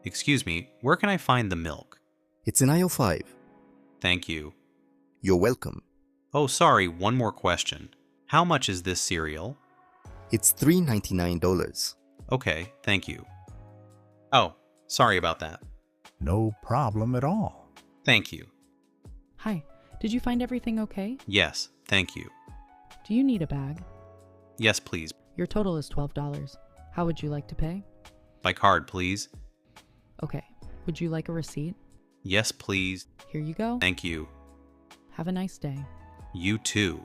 Excuse me, where can I find the milk? It's in aisle 5. Thank you. You're welcome. Oh, sorry, one more question. How much is this cereal? It's $3.99. Okay, thank you. Oh, sorry about that. No problem at all. Thank you. Hi, did you find everything okay? Yes, thank you. Do you need a bag? Yes, please. Your total is $12. How would you like to pay? By card, please. Okay, would you like a receipt? Yes, please. Here you go. Thank you. Have a nice day. You too.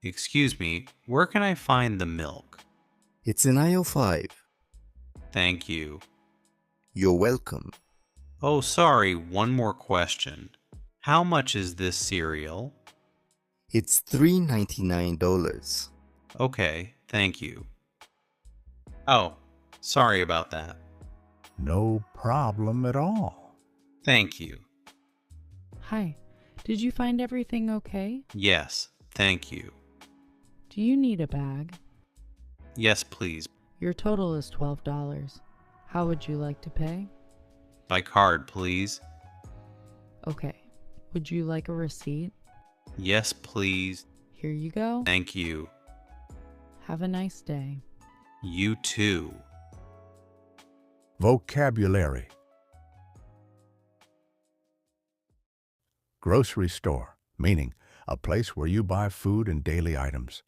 Excuse me, where can I find the milk? It's in aisle 5. Thank you. You're welcome. Oh, sorry, one more question. How much is this cereal? It's $3.99. Okay, thank you. Oh, sorry about that. No problem at all. Thank you. Hi, did you find everything okay? Yes, thank you. Do you need a bag? Yes, please. Your total is $12. How would you like to pay? By card, please. Okay, would you like a receipt? Yes, please. Here you go. Thank you. Have a nice day. You too. Vocabulary. Grocery store, meaning a place where you buy food and daily items.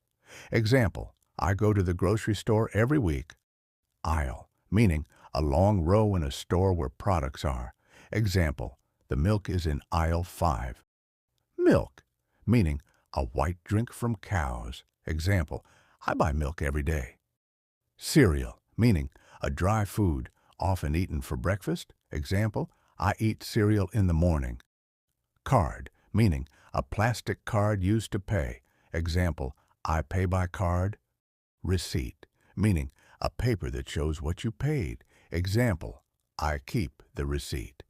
Example, I go to the grocery store every week. Aisle, meaning a long row in a store where products are. Example, the milk is in aisle 5. Milk, meaning a white drink from cows. Example, I buy milk every day. Cereal, meaning a dry food, often eaten for breakfast. Example, I eat cereal in the morning. Card, meaning a plastic card used to pay. Example, I pay by card. Receipt, meaning a paper that shows what you paid. Example, I keep the receipt.